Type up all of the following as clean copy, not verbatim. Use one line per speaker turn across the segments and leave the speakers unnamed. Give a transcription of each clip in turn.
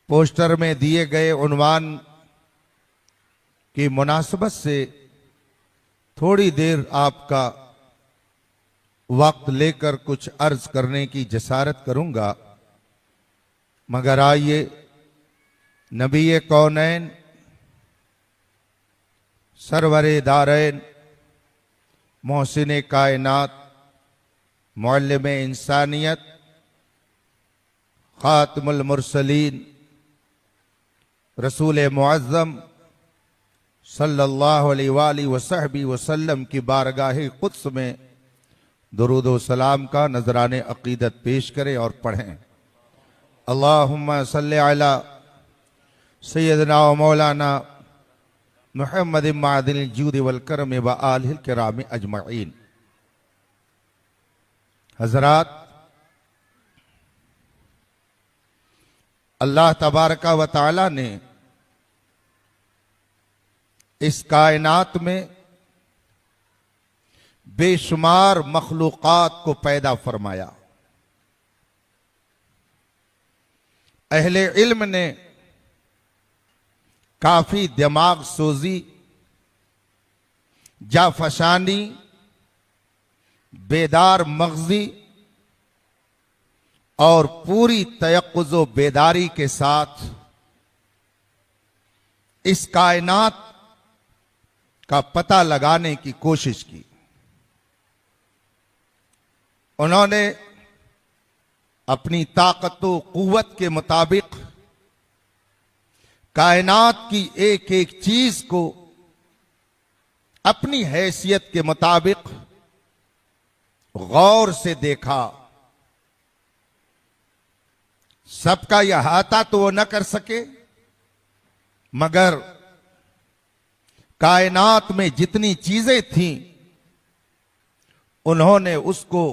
Poster में दिए गए उन्वान की मुनासबत से थोड़ी देर आपका वक्त लेकर कुछ अर्ज करने की जसारत करूंगा, मगर आइए नबी कौनैन सरवरे दारैन मोहसिन कायनात मुअल्लिम इंसानियत खातमुल मुरसलीन रसूल मुअज़्ज़म सल्लल्लाहु अलैहि वसल्लम की बारगाह कुद्स में दुरूद व सलाम का नजराने अकीदत पेश करें और पढ़ें। अल्लाहुम्मा सल्लि अला सय्यदना व मौलाना मुहम्मद मादिल जूद वल करम व आलिहिल किराम अजमईन। हजरात, अल्लाह तबारका व तआला ने इस कायनात में बेशुमार मखलूकात को पैदा फरमाया। अहले इल्म ने काफी दिमाग सोजी, जाफशानी, बेदार मगजी और पूरी तयक्कुज़ो बेदारी के साथ इस कायनात का पता लगाने की कोशिश की। उन्होंने अपनी ताकत व कुव्वत के मुताबिक कायनात की एक एक चीज को अपनी हैसियत के मुताबिक गौर से देखा। सबका यह अहाता तो वो न कर सके, मगर कायनात में जितनी चीजें थीं उन्होंने उसको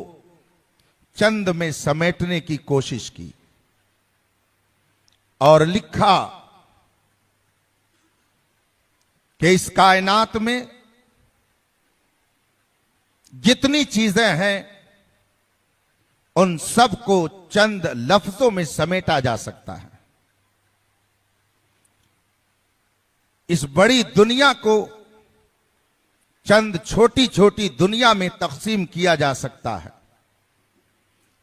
चंद में समेटने की कोशिश की और लिखा कि इस कायनात में जितनी चीजें हैं उन सब को चंद लफ्जों में समेटा जा सकता है। इस बड़ी दुनिया को चंद छोटी छोटी दुनिया में तकसीम किया जा सकता है।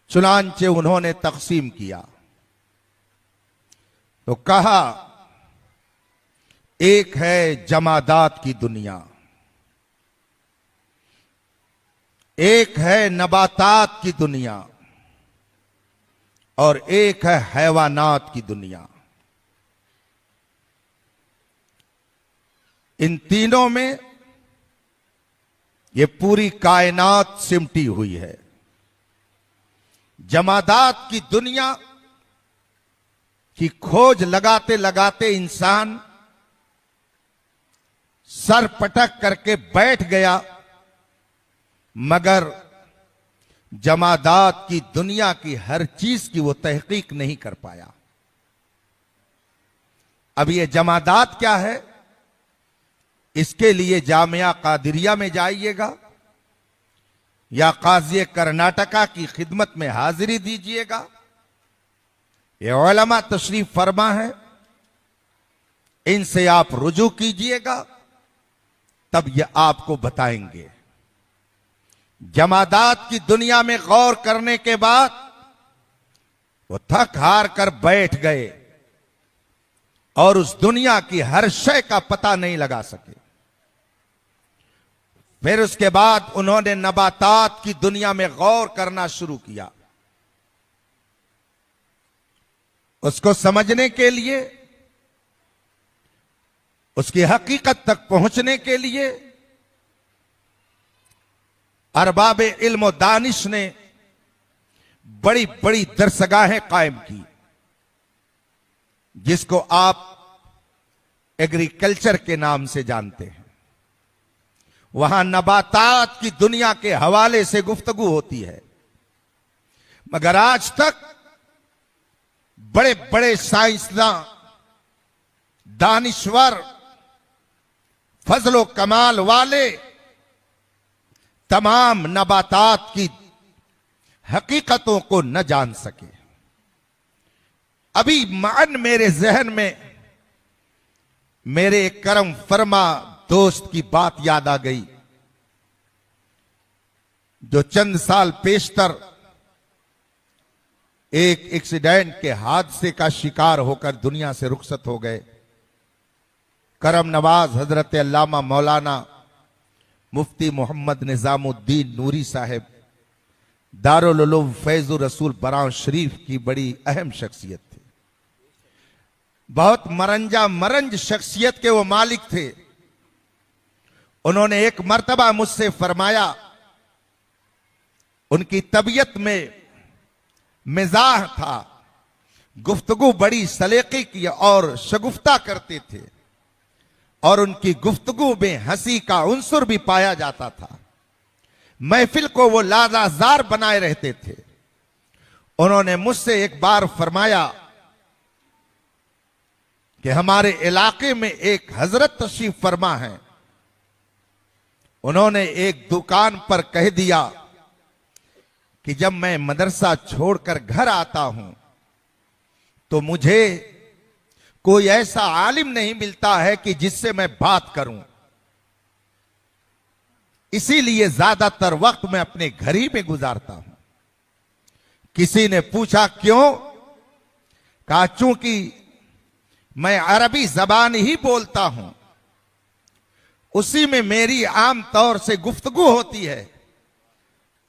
चुनांचे उन्होंने तकसीम किया तो कहा, एक है जमादात की दुनिया, एक है नबातात की दुनिया और एक है हैवानात की दुनिया। इन तीनों में ये पूरी कायनात सिमटी हुई है। जमादात की दुनिया की खोज लगाते लगाते इंसान सर पटक करके बैठ गया, मगर जमादात की दुनिया की हर चीज की वो तहकीक नहीं कर पाया। अब ये जमादात क्या है, इसके लिए जामिया कादिरिया में जाइएगा या काज़ी कर्नाटका की खिदमत में हाजिरी दीजिएगा। ये उलमा तशरीफ फरमा है, इनसे आप रुजू कीजिएगा, तब ये आपको बताएंगे। जमादात की दुनिया में गौर करने के बाद वो थक हार कर बैठ गए और उस दुनिया की हर शय का पता नहीं लगा सके। फिर उसके बाद उन्होंने नबातात की दुनिया में गौर करना शुरू किया। उसको समझने के लिए, उसकी हकीकत तक पहुंचने के लिए अरबाब इल्म और दानिश ने बड़ी बड़ी दरसगाहें कायम की, जिसको आप एग्रीकल्चर के नाम से जानते हैं। वहां नबातात की दुनिया के हवाले से गुफ्तगू होती है, मगर आज तक बड़े बड़े साइंसदां, दानिश्वर, फजलो कमाल वाले तमाम नबातात की हकीकतों को न जान सके। अभी मान मेरे जहन में मेरे करम फरमा दोस्त की बात याद आ गई, जो चंद साल पेशतर एक एक्सीडेंट के हादसे का शिकार होकर दुनिया से रुखसत हो गए। करम नवाज हजरत अल्लामा मौलाना मुफ्ती मोहम्मद निजामुद्दीन नूरी साहब दारुल उलूम फैजुर रसूल बरां शरीफ की बड़ी अहम शख्सियत थी। बहुत मरंज शख्सियत के वो मालिक थे। उन्होंने एक मर्तबा मुझसे फरमाया, उनकी तबीयत में मिजाज था, गुफ्तगू बड़ी सलीके की और शगुफ्ता करते थे और उनकी गुफ्तगू में हंसी का उंसुर भी पाया जाता था। महफिल को वो लाजाजार बनाए रहते थे। उन्होंने मुझसे एक बार फरमाया कि हमारे इलाके में एक हजरत तशरीफ फरमा है। उन्होंने एक दुकान पर कह दिया कि जब मैं मदरसा छोड़कर घर आता हूं तो मुझे कोई ऐसा आलिम नहीं मिलता है कि जिससे मैं बात करूं, इसीलिए ज्यादातर वक्त मैं अपने घर ही में गुजारता हूं। किसी ने पूछा क्यों? कहा चूंकि मैं अरबी जबान ही बोलता हूं, उसी में मेरी आम तौर से गुफ्तगू होती है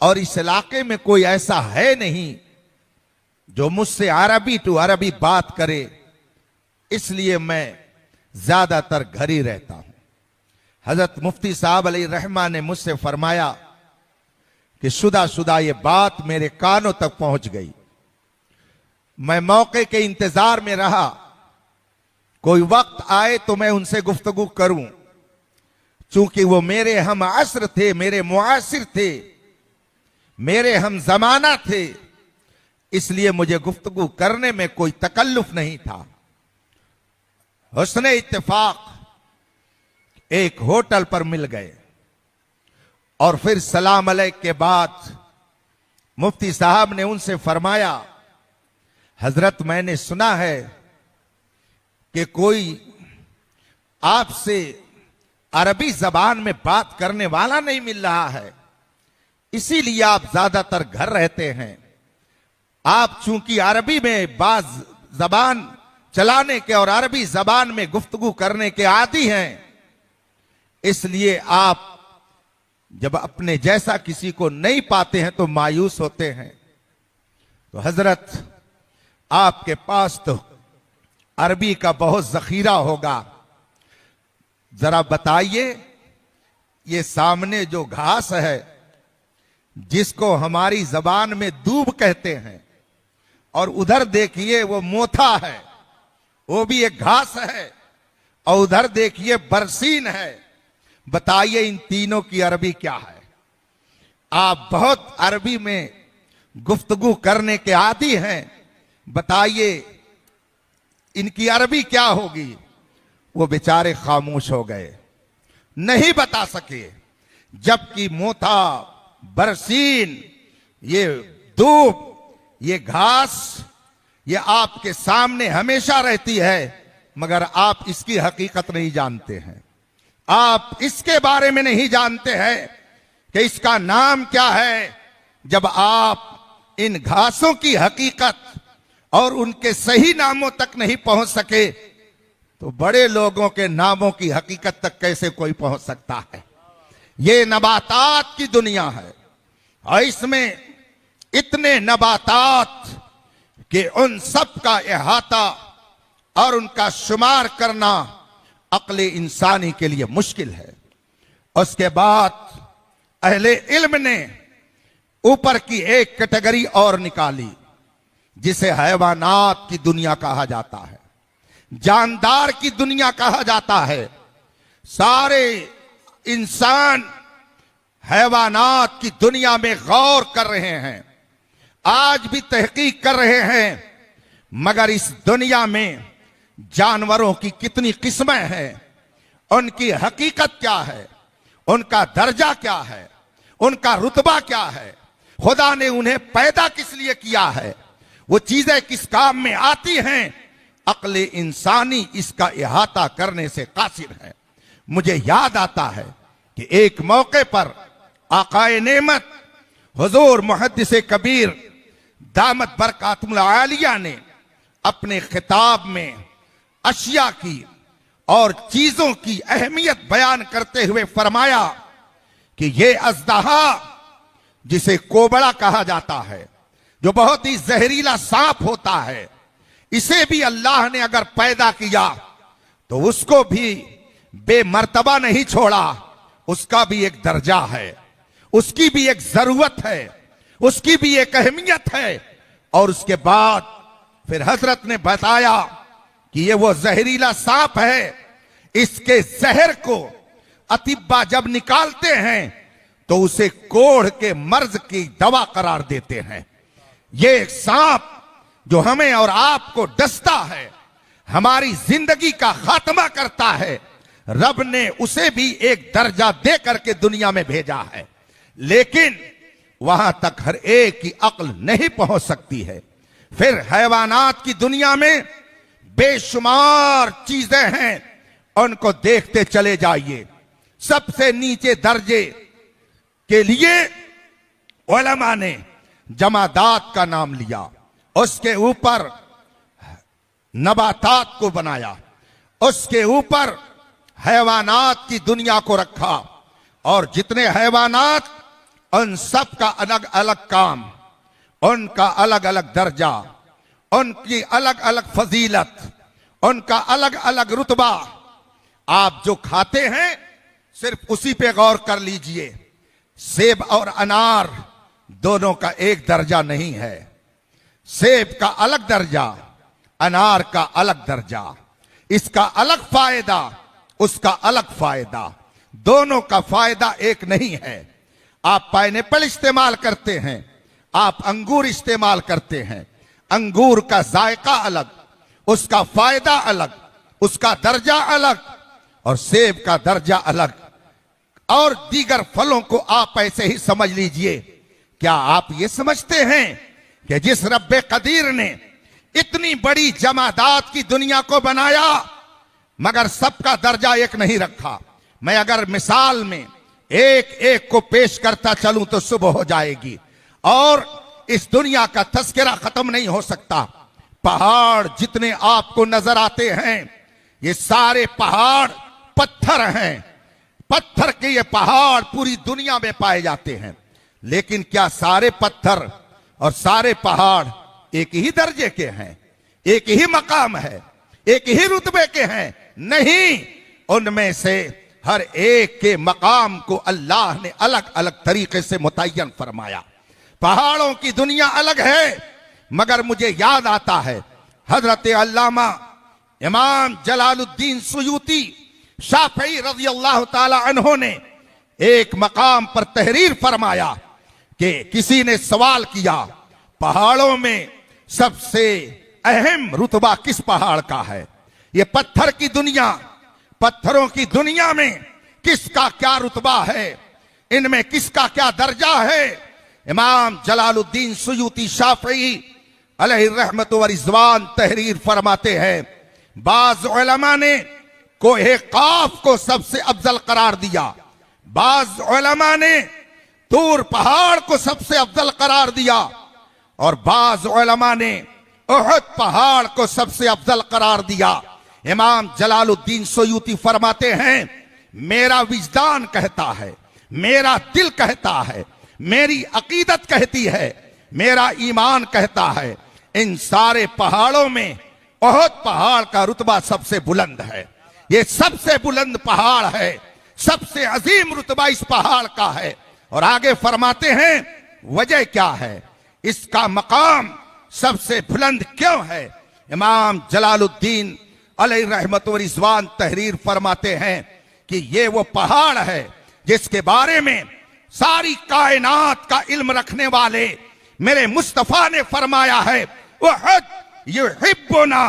और इस इलाके में कोई ऐसा है नहीं जो मुझसे अरबी टू अरबी बात करे, इसलिए मैं ज्यादातर घर ही रहता हूं। हजरत मुफ्ती साहब अलैहि रहमा ने मुझसे फरमाया कि शुदा ये बात मेरे कानों तक पहुंच गई। मैं मौके के इंतजार में रहा, कोई वक्त आए तो मैं उनसे गुफ्तगू करूं। चूंकि वो मेरे हम असर थे, मेरे मुआसिर थे, मेरे हम जमाना थे, इसलिए मुझे गुफ्तगू करने में कोई तकल्लुफ नहीं था। हुस्ने इत्तेफाक एक होटल पर मिल गए और फिर सलाम अलैक के बाद मुफ्ती साहब ने उनसे फरमाया, हजरत मैंने सुना है कि कोई आपसे अरबी जबान में बात करने वाला नहीं मिल रहा है, इसीलिए आप ज्यादातर घर रहते हैं। आप चूंकि अरबी में बाज जबान चलाने के और अरबी जबान में गुफ्तगू करने के आदी हैं, इसलिए आप जब अपने जैसा किसी को नहीं पाते हैं तो मायूस होते हैं। तो हजरत आपके पास तो अरबी का बहुत जखीरा होगा, जरा बताइए ये सामने जो घास है जिसको हमारी जबान में दूब कहते हैं, और उधर देखिए वो मोथा है, वो भी एक घास है, और उधर देखिए बरसीन है, बताइए इन तीनों की अरबी क्या है? आप बहुत अरबी में गुफ्तगू करने के आदी हैं, बताइए इनकी अरबी क्या होगी? वो बेचारे खामोश हो गए, नहीं बता सके। जबकि मोथा, बरसीन, ये दूब, ये घास, ये आपके सामने हमेशा रहती है, मगर आप इसकी हकीकत नहीं जानते हैं। आप इसके बारे में नहीं जानते हैं कि इसका नाम क्या है। जब आप इन घासों की हकीकत और उनके सही नामों तक नहीं पहुंच सके तो बड़े लोगों के नामों की हकीकत तक कैसे कोई पहुंच सकता है? ये नबातात की दुनिया है और इसमें इतने नबातात कि उन सब का इहाता और उनका शुमार करना अक्ले इंसानी के लिए मुश्किल है। उसके बाद अहले इल्म ने ऊपर की एक कैटेगरी और निकाली जिसे हैवानात की दुनिया कहा जाता है, जानदार की दुनिया कहा जाता है। सारे इंसान हैवानात की दुनिया में गौर कर रहे हैं, आज भी तहकीक कर रहे हैं, मगर इस दुनिया में जानवरों की कितनी किस्में हैं, उनकी हकीकत क्या है, उनका दर्जा क्या है, उनका रुतबा क्या है, खुदा ने उन्हें पैदा किस लिए किया है, वो चीजें किस काम में आती हैं, अक्ल इंसानी इसका इहाता करने से कासिर है। मुझे याद आता है कि एक मौके पर आकाए नेमत हुजूर मुहद्दिस कबीर दामत बरकातुल आलिया ने अपने खिताब में अशिया की और चीजों की अहमियत बयान करते हुए फरमाया कि ये अजदहा जिसे कोबड़ा कहा जाता है, जो बहुत ही जहरीला सांप होता है, इसे भी अल्लाह ने अगर पैदा किया तो उसको भी बेमर्तबा नहीं छोड़ा। उसका भी एक दर्जा है, उसकी भी एक जरूरत है, उसकी भी एक अहमियत है। और उसके बाद फिर हजरत ने बताया कि ये वो जहरीला सांप है, इसके जहर को अतिब्बा जब निकालते हैं तो उसे कोढ़ के मर्ज की दवा करार देते हैं। ये सांप जो हमें और आपको डसता है, हमारी जिंदगी का खात्मा करता है, रब ने उसे भी एक दर्जा दे करके दुनिया में भेजा है। लेकिन वहां तक हर एक की अक्ल नहीं पहुंच सकती है। फिर हैवानात की दुनिया में बेशुमार चीजें हैं, उनको देखते चले जाइए। सबसे नीचे दर्जे के लिए उलमा ने जमादात का नाम लिया, उसके ऊपर नबातात को बनाया, उसके ऊपर हैवानात की दुनिया को रखा, और जितने हैवानात उन सब का अलग अलग काम, उनका अलग अलग दर्जा, उनकी अलग अलग फजीलत, उनका अलग अलग रुतबा। आप जो खाते हैं सिर्फ उसी पे गौर कर लीजिए। सेब और अनार दोनों का एक दर्जा नहीं है। सेब का अलग दर्जा, अनार का अलग दर्जा, इसका अलग फायदा, उसका अलग फायदा, दोनों का फायदा एक नहीं है। आप पाइनएप्पल इस्तेमाल करते हैं, आप अंगूर इस्तेमाल करते हैं, अंगूर का जायका अलग, उसका फायदा अलग, उसका दर्जा अलग, और सेब का दर्जा अलग। और दीगर फलों को आप ऐसे ही समझ लीजिए। क्या आप ये समझते हैं कि जिस रब्बे कदीर ने इतनी बड़ी जमादात की दुनिया को बनाया मगर सबका दर्जा एक नहीं रखा? मैं अगर मिसाल में एक एक को पेश करता चलूं तो सुबह हो जाएगी और इस दुनिया का तस्करा खत्म नहीं हो सकता। पहाड़ जितने आपको नजर आते हैं, ये सारे पहाड़ पत्थर हैं। पत्थर के ये पहाड़ पूरी दुनिया में पाए जाते हैं। लेकिन क्या सारे पत्थर और सारे पहाड़ एक ही दर्जे के हैं, एक ही मकाम है, एक ही रुतबे के हैं? नहीं, उनमें से हर एक के मकाम को अल्लाह ने अलग अलग तरीके से मुतय्यन फरमाया। पहाड़ों की दुनिया अलग है, मगर मुझे याद आता है हजरत अल्लामा इमाम जलालुद्दीन सुयूती शाफई रज़ी अल्लाह ताला अन्हो ने एक मकाम पर तहरीर फरमाया कि किसी ने सवाल किया, पहाड़ों में सबसे अहम रुतबा किस पहाड़ का है? ये पत्थर की दुनिया, पत्थरों की दुनिया में किसका क्या रुतबा है, इनमें किसका क्या दर्जा है? इमाम जलालुद्दीन सुयूती शाफई अलैहि रहमत व रिज़वान तहरीर फरमाते हैं, बाज उलमा ने कोहे काफ को सबसे अफजल करार दिया, बाज उलमा ने तूर पहाड़ को सबसे अफजल करार दिया, और बाज उलमा ने उहद पहाड़ को सबसे अफजल करार दिया। इमाम जलालुद्दीन सुयूती फरमाते हैं, मेरा विजदान कहता है, मेरा दिल कहता है, मेरी अकीदत कहती है, मेरा ईमान कहता है, इन सारे पहाड़ों में उहद पहाड़ का रुतबा सबसे बुलंद है। ये सबसे बुलंद पहाड़ है, सबसे अजीम रुतबा इस पहाड़ का है। और आगे फरमाते हैं, वजह क्या है, इसका मकाम सबसे बुलंद क्यों है? इमाम जलालुद्दीन अलैहि रहमत व रिज़वान तहरीर फरमाते हैं कि ये वो पहाड़ है जिसके बारे में सारी कायनात का इल्म रखने वाले मेरे मुस्तफा ने फरमाया है, उहद युहिब्बुना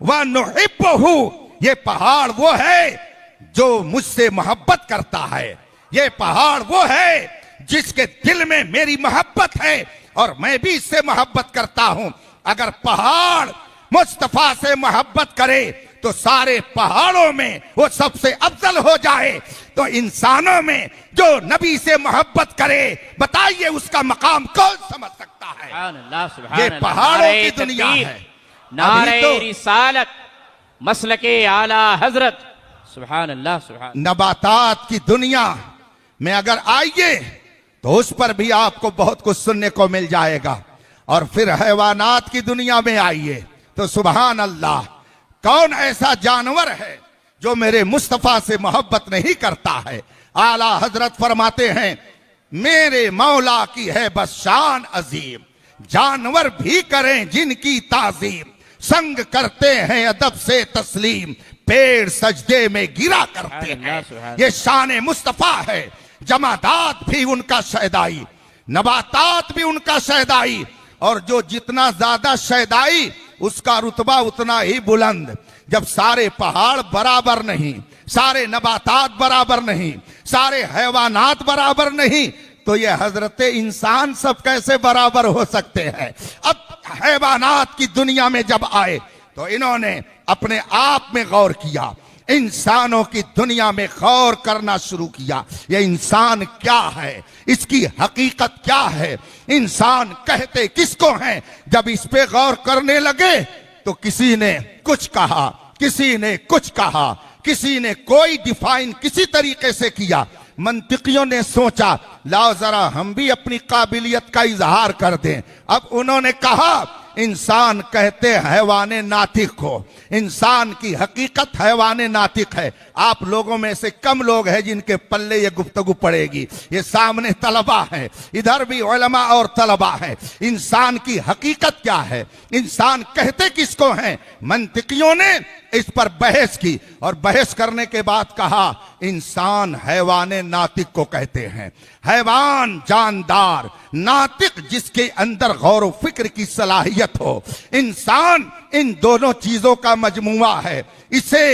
व नुहिब्बुहु। ये पहाड़ वो है जो मुझसे मोहब्बत करता है, ये पहाड़ वो है जिसके दिल में मेरी मोहब्बत है और मैं भी इससे मोहब्बत करता हूं। अगर पहाड़ मुस्तफा से मोहब्बत करे तो सारे पहाड़ों में वो सबसे अफजल हो जाए, तो इंसानों में जो नबी से मोहब्बत करे, बताइए उसका मकाम कौन समझ सकता है। ये पहाड़ों की दुनिया है।
नारे रिसालत मसलके आला हजरत, सुभान अल्लाह सुभान।
नबातात की दुनिया में अगर आइए तो उस पर भी आपको बहुत कुछ सुनने को मिल जाएगा, और फिर हैवानात की दुनिया में आइए तो सुभान अल्लाह, कौन ऐसा जानवर है जो मेरे मुस्तफा से मोहब्बत नहीं करता है। आला हजरत फरमाते हैं, मेरे मौला की है बस शान अजीम, जानवर भी करें जिनकी ताजीम, संग करते हैं अदब से तस्लीम, पेड़ सजदे में गिरा करते हैं। ये शान मुस्तफा है। जमादात भी उनका शहदाई, नबातात भी उनका शहदाई, और जो जितना ज्यादा शहदाई उसका रुतबा उतना ही बुलंद। जब सारे पहाड़ बराबर नहीं, सारे नबातात बराबर नहीं, सारे हैवानात बराबर नहीं, तो ये हजरत इंसान सब कैसे बराबर हो सकते हैं। अब हैवानात की दुनिया में जब आए तो इन्होंने अपने आप में गौर किया, इंसानों की दुनिया में गौर करना शुरू किया। ये इंसान क्या है, इसकी हकीकत क्या है, इंसान कहते किसको हैं। जब इस पे गौर करने लगे तो किसी ने कुछ कहा, किसी ने कुछ कहा, किसी ने कोई डिफाइन किसी तरीके से किया। मंतिकियों ने सोचा लाओ जरा हम भी अपनी काबिलियत का इजहार कर दें। अब उन्होंने कहा इंसान कहते हैवाने नातिक को, इंसान की हकीकत हैवाने नातिक है। आप लोगों में से कम लोग हैं जिनके पल्ले ये गुफ्तगू पड़ेगी। ये सामने तलबा है, इधर भी उलमा और तलबा है। इंसान की हकीकत क्या है, इंसान कहते किसको हैं। मंतिकियों ने इस पर बहस की, और बहस करने के बाद कहा इंसान हैवाने नातिक को कहते हैं। हैवान जानदार, नातिक जिसके अंदर गौर व फिक्र की सलाहियत हो। इंसान इन दोनों चीजों का मजमुआ है, इसे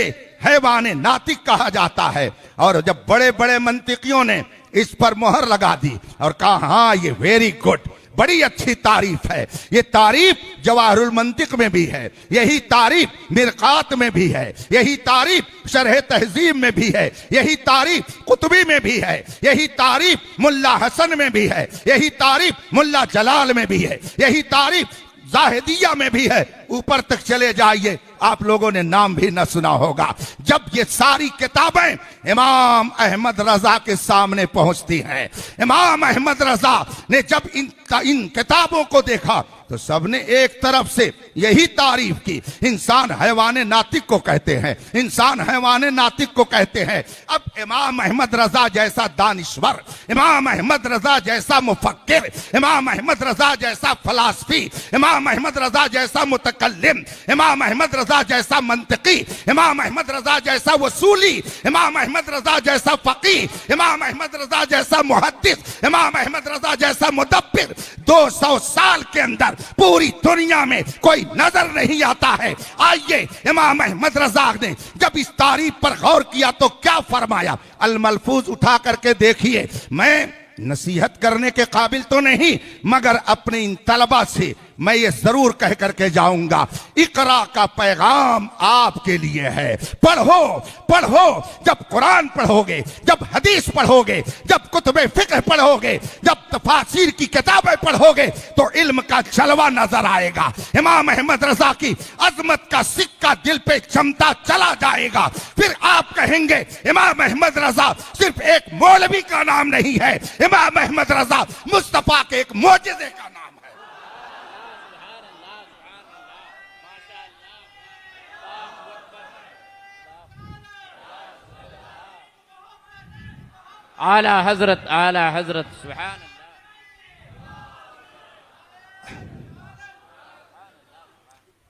हैवाने नातिक कहा जाता है। और जब बड़े बड़े मंतिकियों ने इस पर मोहर लगा दी और कहा हाँ ये वेरी गुड, बड़ी अच्छी तारीफ है, ये तारीफ जवाहरुल मंतिक में भी है, यही तारीफ मिरकात में भी है, यही तारीफ शरह तहजीब में भी है, यही तारीफ कुतुबी में भी है, यही तारीफ मुल्ला हसन में भी है, यही तारीफ मुल्ला जलाल में भी है, यही तारीफ जाहिदिया में भी है। ऊपर तक चले जाइए, आप लोगों ने नाम भी न सुना होगा। जब ये सारी किताबें इमाम अहमद रजा के सामने पहुंचती हैं, इमाम अहमद रजा ने जब इन किताबों को देखा तो सबने एक तरफ से यही तारीफ की, इंसान हैवाने नातिक को कहते हैं, इंसान हैवाने नातिक को कहते हैं। अब इमाम अहमद रजा जैसा दानिश्वर, इमाम अहमद रजा जैसा मुफक्किर, इमाम अहमद रजा जैसा फलासफी, इमाम अहमद रजा जैसा मुतकल्लिम, इमाम अहमद रजा जैसा मंतिकी, इमाम अहमद रजा जैसा वसूली, इमाम अहमद रजा जैसा फकीह, इमाम अहमद रजा जैसा मुहद्दिस, इमाम अहमद रजा जैसा मुदब्बिर, 200 साल के अंदर पूरी दुनिया में कोई नजर नहीं आता है। आइए इमाम अहमद रजा ने जब इस तारीफ पर गौर किया तो क्या फरमाया। अल मलफूज उठा करके देखिए। मैं नसीहत करने के काबिल तो नहीं, मगर अपने इन तलबा से मैं ये जरूर कह करके जाऊंगा, इकरा का पैगाम आपके लिए है। पढ़ो पढ़ो, जब कुरान पढ़ोगे, जब हदीस पढ़ोगे, जब कुतुबे फिक्र पढ़ोगे, जब तफासीर की किताबें पढ़ोगे तो इल्म का जलवा नजर आएगा। इमाम अहमद रजा की अजमत का सिक्का दिल पे चमता चला जाएगा। फिर आप कहेंगे इमाम अहमद रजा सिर्फ एक मौलवी का नाम नहीं है, इमाम अहमद रजा मुस्तफा के एक मोजिज़े का नाम है।
आला हजरत सुभान अल्लाह।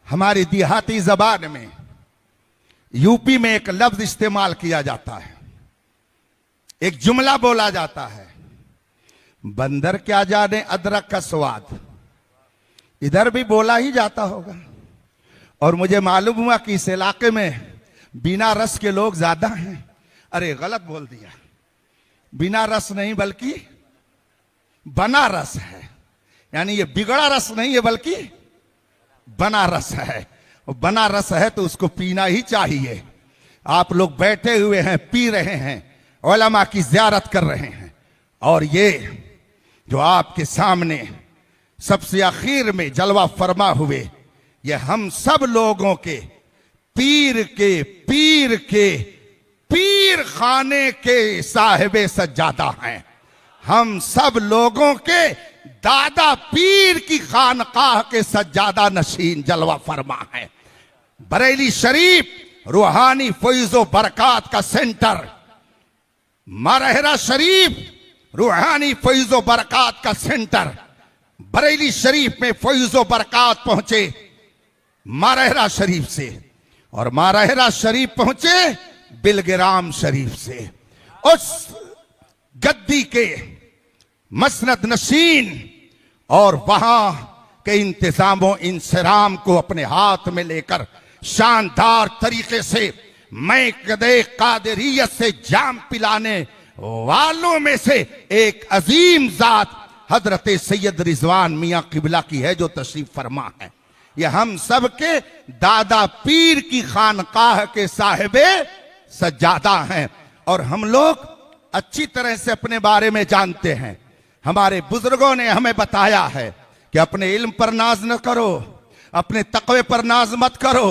हमारी देहाती जबान में यूपी में एक लफ्ज इस्तेमाल किया जाता है, एक जुमला बोला जाता है, बंदर क्या जाने अदरक का स्वाद। इधर भी बोला ही जाता होगा, और मुझे मालूम हुआ कि इस इलाके में बिना रस के लोग ज्यादा हैं। अरे गलत बोल दिया, बिना रस नहीं बल्कि बना रस है, यानी ये बिगड़ा रस नहीं है बल्कि बना रस है। बना रस है तो उसको पीना ही चाहिए। आप लोग बैठे हुए हैं, पी रहे हैं, उलमा की ज़ियारत कर रहे हैं, और ये जो आपके सामने सबसे आखिर में जलवा फरमा हुए, ये हम सब लोगों के पीर खाने के साहिबे सज्जादा हैं। हम सब लोगों के दादा पीर की खानकाह के सज्जादा नशीन जलवा फरमा है। बरेली शरीफ रूहानी फैज़ो बरकात का सेंटर, मारहरा शरीफ रूहानी फैज़ो बरकात का सेंटर। बरेली शरीफ में फैज़ो बरकात पहुंचे मारहरा शरीफ से, और मारहरा शरीफ पहुंचे बिलग्राम शरीफ से। उस गद्दी के मसनद नशीन और वहां के इंतजामों इंसराम को अपने हाथ में लेकर शानदार तरीके से मैं कदे कादरियत से जाम पिलाने वालों में से एक अजीम जात हजरत सैयद रिजवान मियां किबला की है, जो तशरीफ फरमा है। ये हम सब के दादा पीर की खानकाह के साहिबे सज्जादा हैं, और हम लोग अच्छी तरह से अपने बारे में जानते हैं। हमारे बुजुर्गों ने हमें बताया है कि अपने इल्म पर नाज न करो, अपने तकवे पर नाज मत करो,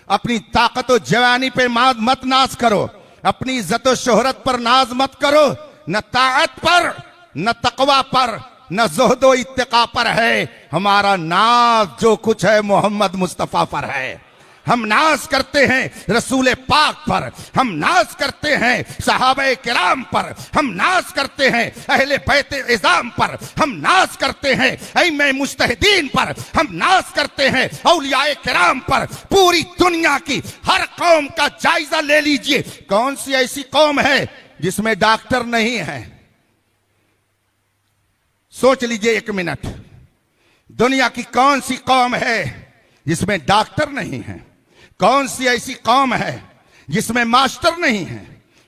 अपनी ताकत और जवानी पे मत नाज करो, अपनी इज्जत और शोहरत पर नाज मत करो। न ताकत पर, न तकवा पर, न ज़ुहदो इत्तिका पर है। हमारा नाज जो कुछ है मोहम्मद मुस्तफ़ा पर है। हम नाज करते हैं रसूल पाक पर, हम नाज करते हैं सहाबे किराम पर, हम नाज करते हैं अहले बैत इज़ाम पर, हम नाज करते हैं अइम्मे मुज्तहिदीन पर, हम नाज करते हैं औलियाए किराम पर। पूरी दुनिया की हर कौम का जायजा ले लीजिए, कौन सी ऐसी कौम है जिसमें डॉक्टर नहीं है? सोच लीजिए एक मिनट, दुनिया की कौन सी कौम है जिसमें डॉक्टर नहीं है? कौन सी ऐसी कौम है जिसमें मास्टर नहीं है?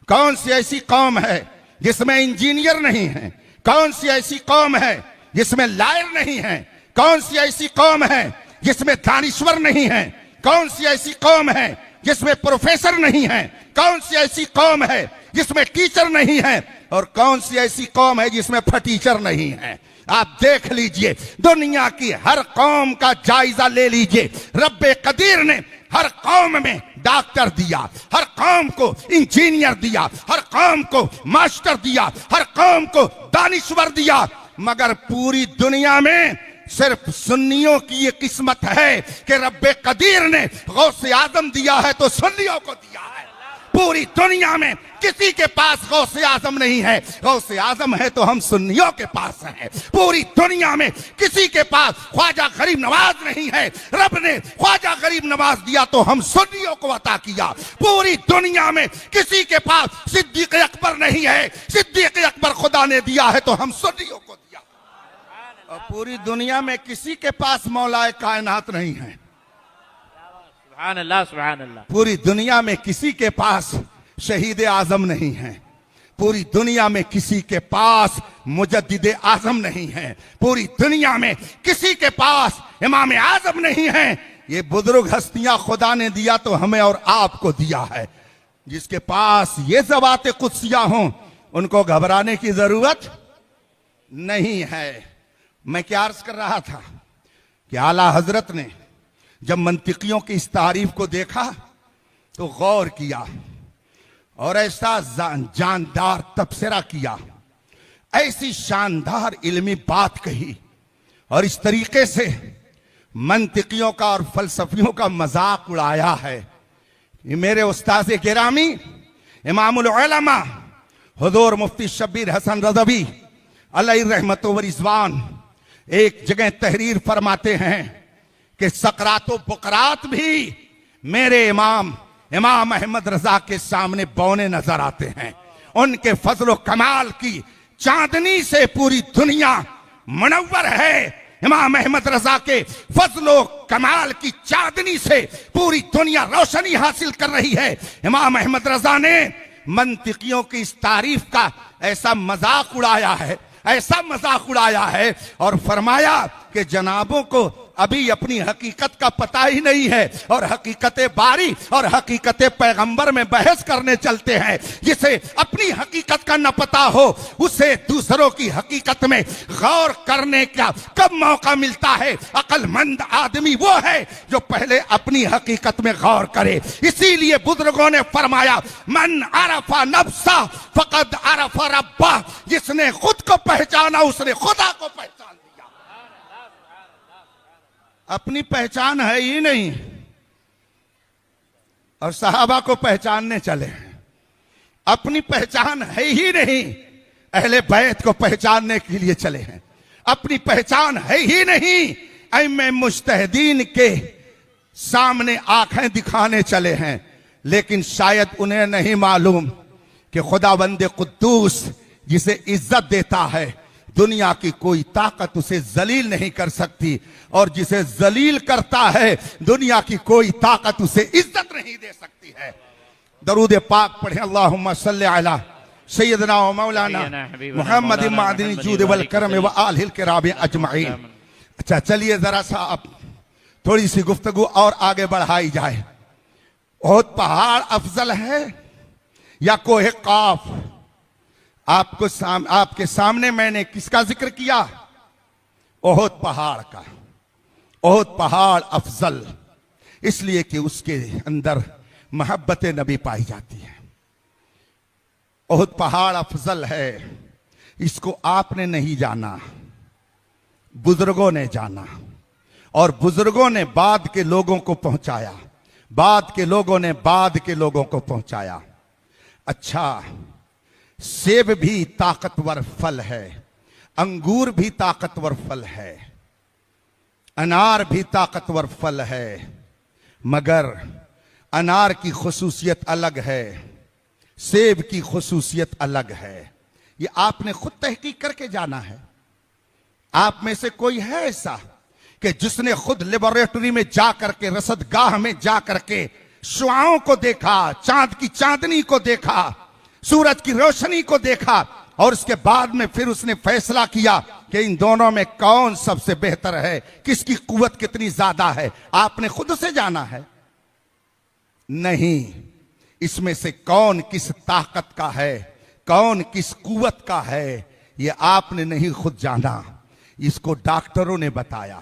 कौन सी ऐसी कौम है जिसमें इंजीनियर नहीं है? कौन सी ऐसी कौम है जिसमें लायर नहीं है? कौन सी ऐसी कौम है जिसमें दानिश्वर नहीं है? कौन सी ऐसी कौम है जिसमें प्रोफेसर नहीं है? कौन सी ऐसी कौम है जिसमें टीचर नहीं है? और कौन सी ऐसी कौम है जिसमें फटीचर नहीं है? आप देख लीजिए, दुनिया की हर कौम का जायजा ले लीजिए। रब्बे कदीर ने हर कौम में डॉक्टर दिया, हर कौम को इंजीनियर दिया, हर कौम को मास्टर दिया, हर कौम को दानिश्वर दिया, मगर पूरी दुनिया में सिर्फ सुन्नियों की ये किस्मत है कि रब्बे कदीर ने गौसे आजम दिया है तो सुन्नियों को दिया है। पूरी दुनिया में किसी के पास गौसे आजम नहीं है, गौसे आजम है तो हम सुन्नियों के पास हैं। पूरी दुनिया में किसी के पास ख्वाजा गरीब नवाज नहीं है, रब ने ख्वाजा गरीब नवाज दिया तो हम सुन्नियों को अता किया। पूरी दुनिया में किसी के पास सिद्दीक अकबर नहीं है, सिद्दीक अकबर खुदा ने दिया है तो हम सुन्नियों को दिया। और पूरी दुनिया में किसी के पास मौलाए कायनात नहीं है।
सुभान अल्लाह, सुभान अल्लाह।
पूरी दुनिया में किसी के पास शहीद आजम नहीं है। पूरी दुनिया में किसी के पास मुजद्दिद आजम नहीं है। पूरी दुनिया में किसी के पास इमाम आजम नहीं है। ये बुजुर्ग हस्तियां खुदा ने दिया तो हमें और आपको दिया है। जिसके पास ये ज़वाते कुदसिया हों उनको घबराने की जरूरत नहीं है। मैं क्या अर्ज कर रहा था कि आला हजरत ने जब मंतिकियों की इस तारीफ को देखा तो गौर किया और ऐसा जानदार तबसरा किया, ऐसी शानदार इल्मी बात कही और इस तरीके से मंतिकियों का और फलसफियों का मजाक उड़ाया है। ये मेरे उस्ताद गिरामी इमामुल उलमा हुजूर मुफ्ती शब्बीर हसन रज़वी अलैहि रहमत व रिज़वान एक जगह तहरीर फरमाते हैं कि सकरातो बुकरात भी मेरे इमाम अहमद रजा के सामने बौने नजर आते हैं। उनके फजलो कमाल की चांदनी से पूरी दुनिया मुनव्वर है। इमाम अहमद रजा के फजलो कमाल की चांदनी से पूरी दुनिया रोशनी हासिल कर रही है। इमाम अहमद रजा ने मंतिकियों की इस तारीफ का ऐसा मजाक उड़ाया है, ऐसा मजाक उड़ाया है और फरमाया कि जनाबों को अभी अपनी हकीकत का पता ही नहीं है और हकीकत बारी और हकीकत पैगंबर में बहस करने चलते हैं। जिसे अपनी हकीकत का न पता हो उसे दूसरों की हकीकत में गौर करने का कब मौका मिलता है। अक्लमंद आदमी वो है जो पहले अपनी हकीकत में गौर करे। इसीलिए बुजुर्गों ने फरमाया, मन अरफा नफ्सा फकद अरफा रब्बा, जिसने खुद को पहचाना उसने खुदा को पहचान लिया। अपनी पहचान है ही नहीं और सहाबा को पहचानने चले। अपनी पहचान है ही नहीं, अहले बैत को पहचानने के लिए चले हैं। अपनी पहचान है ही नहीं, ऐमे मुज्तहिदीन के सामने आंखें दिखाने चले हैं। लेकिन शायद उन्हें नहीं मालूम कि खुदावंद कुद्दूस जिसे इज्जत देता है दुनिया की कोई ताकत उसे जलील नहीं कर सकती, और जिसे जलील करता है दुनिया की कोई ताकत उसे इज्जत नहीं दे सकती है। दरूद पाक पढ़े, अल्लाहुम्मा सल्ली अला सय्यदना व मौलाना मुहम्मद मादिनी जूद वल करम व आलिल किराम अजमाइन। अच्छा चलिए जरा सा अब थोड़ी सी गुफ्तगू और आगे बढ़ाई जाए। ओहद पहाड़ अफजल है या कोहे काफ? आपके सामने मैंने किसका जिक्र किया? ओहद पहाड़ का। ओहद पहाड़ अफजल इसलिए कि उसके अंदर मोहब्बत नबी पाई जाती है। ओहद पहाड़ अफजल है, इसको आपने नहीं जाना, बुजुर्गों ने जाना और बुजुर्गों ने बाद के लोगों को पहुंचाया, बाद के लोगों ने बाद के लोगों को पहुंचाया। अच्छा, सेब भी ताकतवर फल है, अंगूर भी ताकतवर फल है, अनार भी ताकतवर फल है, मगर अनार की खुसूसियत अलग है, सेब की खुसूसियत अलग है। ये आपने खुद तहकीक करके जाना है। आप में से कोई है ऐसा कि जिसने खुद लेबोरेटरी में जा करके, रसदगाह में जा करके शुआओं को देखा, चांद की चांदनी को देखा, सूरज की रोशनी को देखा और उसके बाद में फिर उसने फैसला किया कि इन दोनों में कौन सबसे बेहतर है, किसकी कुव्वत कितनी ज्यादा है? आपने खुद से जाना है? नहीं, इसमें से कौन किस ताकत का है, कौन किस कुव्वत का है, ये आपने नहीं खुद जाना। इसको डॉक्टरों ने बताया,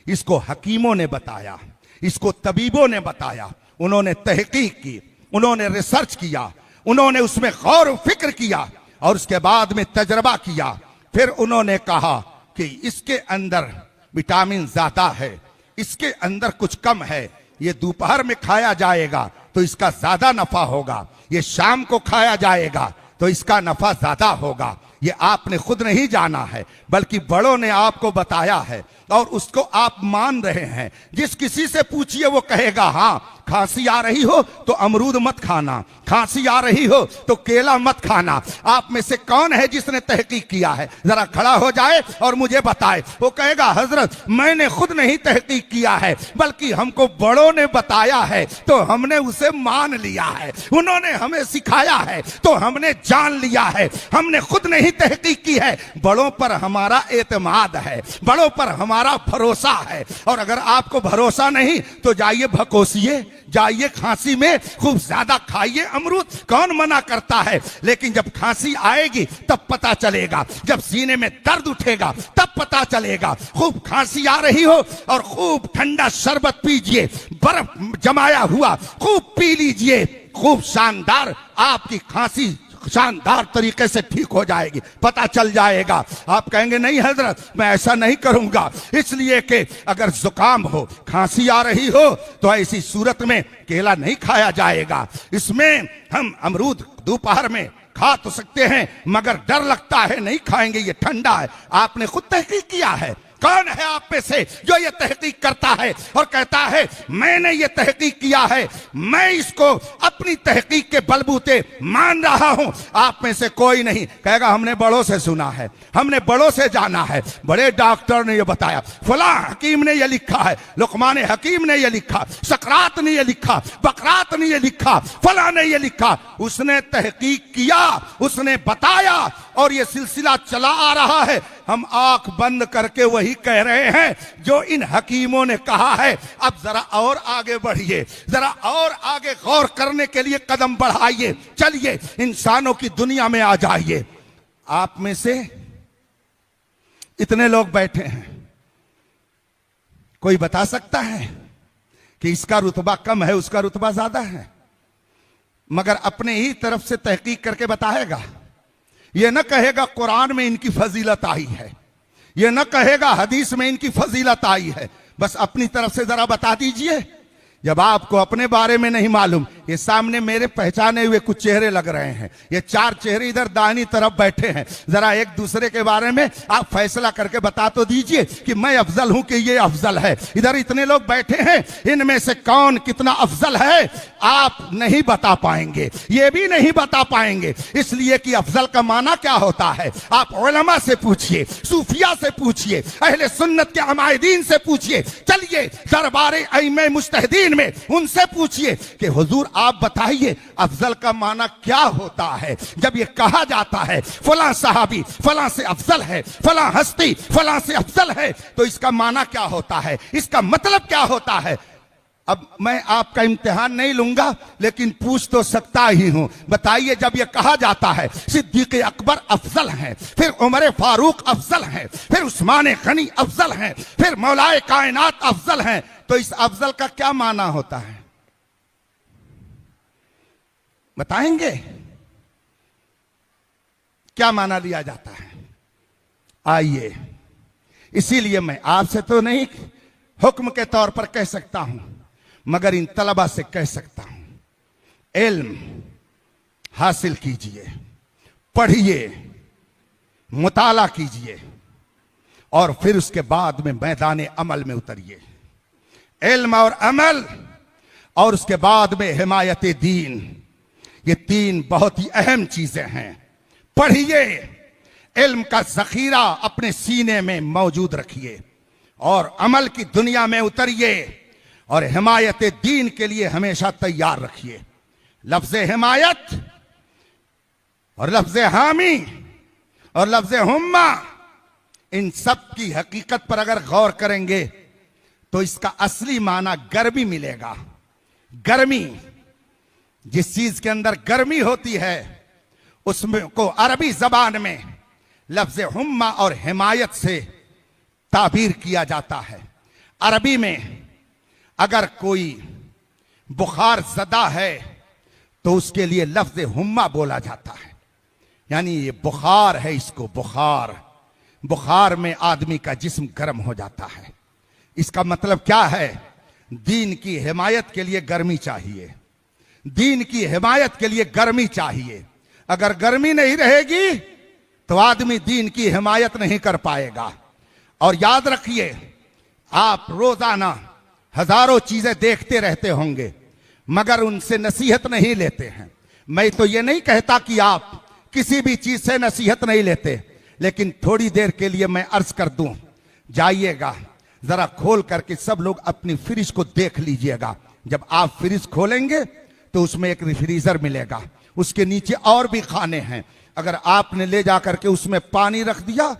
इसको हकीमों ने बताया, इसको तबीबों ने बताया। उन्होंने तहकीक की, उन्होंने रिसर्च किया, उन्होंने उसमें गौर व फिक्र किया और उसके बाद में तजर्बा किया। फिर उन्होंने कहा कि इसके अंदर विटामिन ज्यादा है, इसके अंदर कुछ कम है, ये दोपहर में खाया जाएगा तो इसका ज्यादा नफा होगा, ये शाम को खाया जाएगा तो इसका नफा ज्यादा होगा। ये आपने खुद नहीं जाना है बल्कि बड़ों ने आपको बताया है और उसको आप मान रहे हैं। जिस किसी से पूछिए वो कहेगा हाँ, खांसी आ रही हो तो अमरूद मत खाना, खांसी आ रही हो तो केला मत खाना। आप में से कौन है जिसने तहकीक किया है? जरा खड़ा हो जाए और मुझे बताए। वो कहेगा हजरत मैंने खुद नहीं तहकीक किया है बल्कि हमको बड़ों ने बताया है तो हमने उसे मान लिया है, उन्होंने हमें सिखाया है तो हमने जान लिया है, हमने खुद नहीं तहकीक की है। बड़ों पर हमारा एतमाद है, बड़ों पर हमारा भरोसा है। और अगर आपको भरोसा नहीं तो जाइए भकोसिए, जाइए खांसी में खूब ज्यादा खाइए अमरूद, कौन मना करता है? लेकिन जब खांसी आएगी तब पता चलेगा, जब सीने में दर्द उठेगा तब पता चलेगा। खूब खांसी आ रही हो और खूब ठंडा शरबत पीजिए, बर्फ जमाया हुआ खूब पी लीजिए, खूब शानदार आपकी खांसी शानदार तरीके से ठीक हो जाएगी, पता चल जाएगा। आप कहेंगे नहीं हजरत मैं ऐसा नहीं करूंगा, इसलिए कि अगर जुकाम हो, खांसी आ रही हो तो ऐसी सूरत में केला नहीं खाया जाएगा। इसमें हम अमरूद दोपहर में खा तो सकते हैं मगर डर लगता है, नहीं खाएंगे, ये ठंडा है। आपने खुद तहकीक किया है? कौन है आप में से जो ये तहकीक करता है और कहता है मैंने ये तहकीक किया है, मैं इसको अपनी तहकीक के बलबूते मान रहा हूं? आप में से कोई नहीं। कहेगा हमने बड़ों से सुना है, हमने बड़ों से जाना है, बड़े डॉक्टर ने ये बताया, फला हकीम ने ये लिखा है, लुकमान हकीम ने ये लिखा, सकरात ने ये लिखा, बकरात ने ये लिखा, फला ने ये लिखा। उसने तहकीक किया, उसने बताया और ये सिलसिला चला आ रहा है। हम आंख बंद करके वही कह रहे हैं जो इन हकीमों ने कहा है। अब जरा और आगे बढ़िए, जरा और आगे गौर करने के लिए कदम बढ़ाइए। चलिए इंसानों की दुनिया में आ जाइए। आप में से इतने लोग बैठे हैं, कोई बता सकता है कि इसका रुतबा कम है, उसका रुतबा ज्यादा है? मगर अपने ही तरफ से तहकीक करके बताएगा। यह न कहेगा कुरान में इनकी फजीलत आई है, यह न कहेगा हदीस में इनकी फजीलत आई है। बस अपनी तरफ से जरा बता दीजिए। जब आपको अपने बारे में नहीं मालूम, ये सामने मेरे पहचाने हुए कुछ चेहरे लग रहे हैं, ये 4 चेहरे इधर दाहिनी तरफ बैठे हैं। जरा एक दूसरे के बारे में आप फैसला करके बता तो दीजिए कि मैं अफजल हूं कि ये अफजल है। इधर इतने लोग बैठे हैं, इनमें से कौन कितना अफजल है आप नहीं बता पाएंगे, ये भी नहीं बता पाएंगे। इसलिए कि अफजल का माना क्या होता है आप उलमा से पूछिए, सूफिया से पूछिए, अहले सुन्नत के अमायदीन से पूछिए। चलिए दरबारे अइम्मे मुज्तहिदीन में उनसे पूछिए कि हुजूर आप बताइए अफजल का माना क्या होता है। जब ये कहा जाता है फलां सहाबी फलां से अफजल है, फलां हस्ती फलां से अफजल है, तो इसका माना क्या होता है, इसका मतलब क्या होता है? अब मैं आपका इम्तिहान नहीं लूंगा, लेकिन पूछ तो सकता ही हूं। बताइए जब यह कहा जाता है सिद्दीक अकबर अफजल हैं, फिर उमर फारूक अफजल हैं, फिर उस्मान गनी अफजल हैं, फिर मौलाए कायनात अफजल हैं, तो इस अफजल का क्या माना होता है बताएंगे? क्या माना लिया जाता है? आइए, इसीलिए मैं आपसे तो नहीं हुक्म के तौर पर कह सकता हूं, मगर इन तलबा से कह सकता हूं, इल्म हासिल कीजिए, पढ़िए, मुताला कीजिए और फिर उसके बाद में मैदान अमल में उतरिए। इल्म और अमल और उसके बाद में हिमायत दीन, ये 3 बहुत ही अहम चीजें हैं। पढ़िए, इल्म का जखीरा अपने सीने में मौजूद रखिए और अमल की दुनिया में उतरिए और हिमायत दीन के लिए हमेशा तैयार रखिए। लफ्ज हिमायत और लफ्ज हामी और लफ्ज हुम्मा, इन सब की हकीकत पर अगर गौर करेंगे तो इसका असली माना गर्मी मिलेगा। गर्मी, जिस चीज के अंदर गर्मी होती है उसमें को अरबी जबान में लफ्ज हुम्मा और हिमायत से ताबीर किया जाता है। अरबी में अगर कोई बुखार ज़दा है तो उसके लिए लफ्ज हुम्मा बोला जाता है, यानी ये बुखार है, इसको बुखार, बुखार में आदमी का जिस्म गर्म हो जाता है। इसका मतलब क्या है? दीन की हिमायत के लिए गर्मी चाहिए, दीन की हिमायत के लिए गर्मी चाहिए। अगर गर्मी नहीं रहेगी तो आदमी दीन की हिमायत नहीं कर पाएगा। और याद रखिए, आप रोजाना हजारों चीजें देखते रहते होंगे मगर उनसे नसीहत नहीं लेते हैं। मैं तो ये नहीं कहता कि आप किसी भी चीज से नसीहत नहीं लेते, लेकिन थोड़ी देर के लिए मैं अर्ज कर दूं, जाइएगा जरा खोल करके सब लोग अपनी फ्रिज को देख लीजिएगा। जब आप फ्रिज खोलेंगे तो उसमें एक रेफ्रिजर मिलेगा, उसके नीचे और भी खाने हैं। अगर आपने ले जा करके उसमें पानी रख दिया,